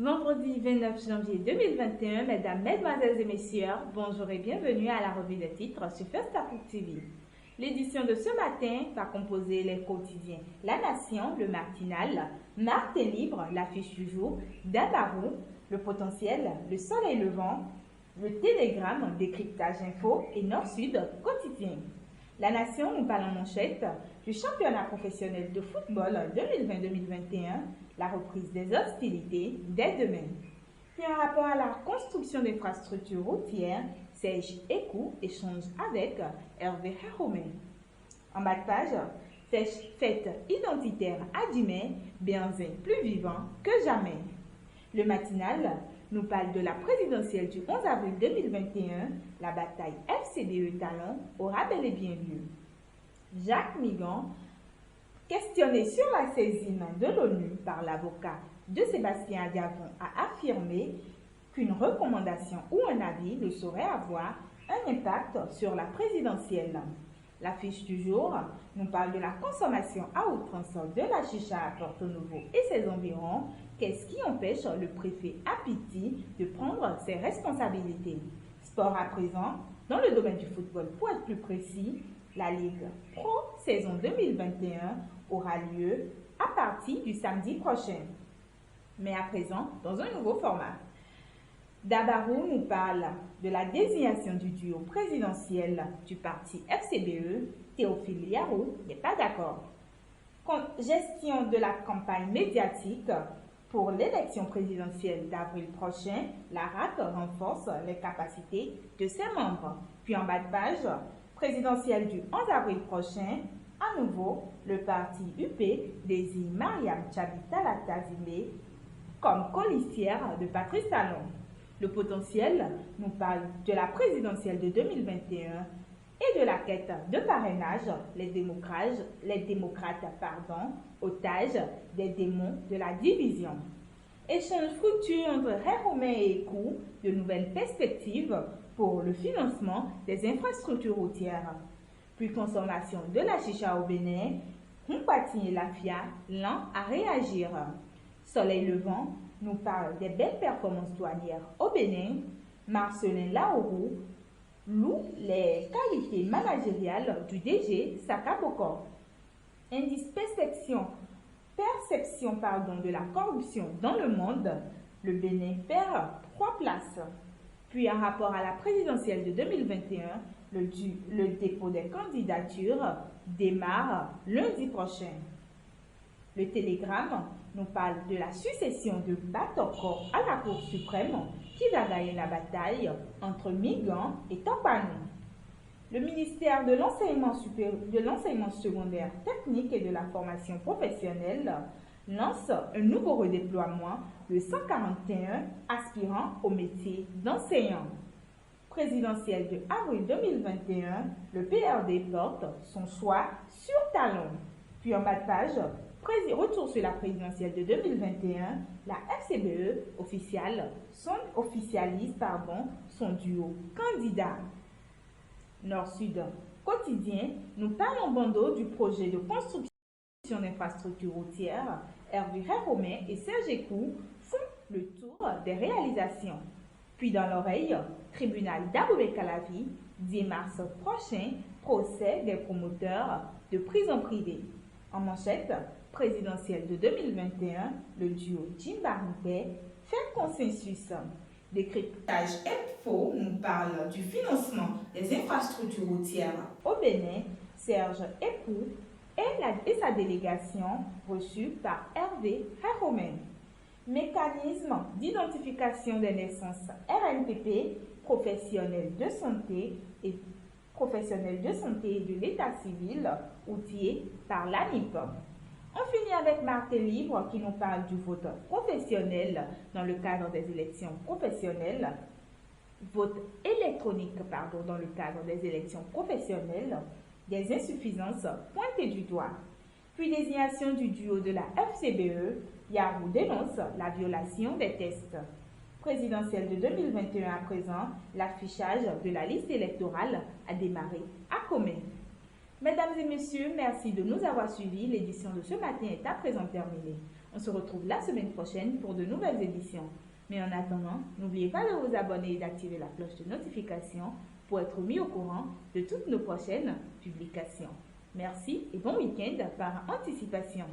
Vendredi 29 janvier 2021, mesdames, mesdemoiselles et messieurs, bonjour et bienvenue à la revue des titres sur First Afrique TV. L'édition de ce matin va composer les quotidiens La Nation, le matinal, Marthe est libre, l'affiche du jour, Dabarou, le potentiel, le soleil levant, le télégramme, décryptage info et Nord-Sud quotidien. La Nation nous parle en manchette du championnat professionnel de football 2020-2021, la reprise des hostilités dès demain. Puis en rapport à la construction d'infrastructures routières, Serge Ekou échange avec Hervé Haromen. En bas de page, fête identitaire à Dimé, Benzin plus vivant que jamais. Le matinal nous parle de la présidentielle du 11 avril 2021, la bataille FCDE Talon aura bel et bien lieu. Jacques Migan, questionné sur la saisine de l'ONU par l'avocat de Sébastien Adiavon, a affirmé qu'une recommandation ou un avis ne saurait avoir un impact sur la présidentielle. L'affiche du jour nous parle de la consommation à outrance de la chicha à Porto Novo et ses environs. Qu'est-ce qui empêche le préfet Apiti de prendre ses responsabilités? Sport à présent, dans le domaine du football, pour être plus précis, la Ligue Pro saison 2021 aura lieu à partir du samedi prochain. Mais à présent, dans un nouveau format. Dabarou nous parle de la désignation du duo présidentiel du parti FCBE. Théophile Yarou n'est pas d'accord. Gestion de la campagne médiatique pour l'élection présidentielle d'avril prochain, la RAC renforce les capacités de ses membres. Puis en bas de page, présidentielle du 11 avril prochain, à nouveau, le parti UP désigne Mariam Tchabi-Talata-Zimé comme colistière de Patrice Talon. Le potentiel nous parle de la présidentielle de 2021 et de la quête de parrainage, les démocrates, otages des démons de la division. Échange fructueux entre Haromen et Ekou, de nouvelles perspectives pour le financement des infrastructures routières. Puis consommation de la chicha au Bénin, Humpati et Lafia, lents à réagir. Soleil levant nous parle des belles performances douanières au Bénin. Marcelin Laourou loue les qualités managériales du DG Sakaboko. Indice perception de la corruption dans le monde, le Bénin perd 3 places. Puis en rapport à la présidentielle de 2021, le dépôt des candidatures démarre lundi prochain. Le télégramme nous parle de la succession de Batoko à la Cour suprême qui va gagner la bataille entre Migan et Topano. Le ministère de l'enseignement secondaire technique et de la formation professionnelle lance un nouveau redéploiement de 141 aspirants au métier d'enseignant. Présidentielle de avril 2021, le PRD porte son choix sur Talon. Puis en bas de page, retour sur la présidentielle de 2021, la FCBE officialise son duo candidat. Nord-Sud quotidien nous parle en bandeau du projet de construction d'infrastructures routières. Hervé Haromen et Serge Ekou font le tour des réalisations. Puis dans l'oreille, tribunal d'Abou-Bekalavi, 10 mars prochain, procès des promoteurs de prison privée. En manchette, présidentielle de 2021, le duo Jimbarimpe fait consensus. Décryptage info nous parle du financement des infrastructures routières au Bénin. Serge Ekou et sa délégation reçue par Hervé Haromen. Mécanisme d'identification des naissances RNPP, professionnels de santé et de l'état civil, outillés par l'ANIP. On finit avec Marthe est libre qui nous parle du vote professionnel dans le cadre des élections professionnelles, vote électronique dans le cadre des élections professionnelles, des insuffisances pointées du doigt. Puis désignation du duo de la FCBE, Yarou dénonce la violation des tests. Présidentielle de 2021 à présent, l'affichage de la liste électorale a démarré à Comé. Mesdames et messieurs, merci de nous avoir suivis. L'édition de ce matin est à présent terminée. On se retrouve la semaine prochaine pour de nouvelles éditions. Mais en attendant, n'oubliez pas de vous abonner et d'activer la cloche de notification pour être mis au courant de toutes nos prochaines publications. Merci et bon week-end par anticipation.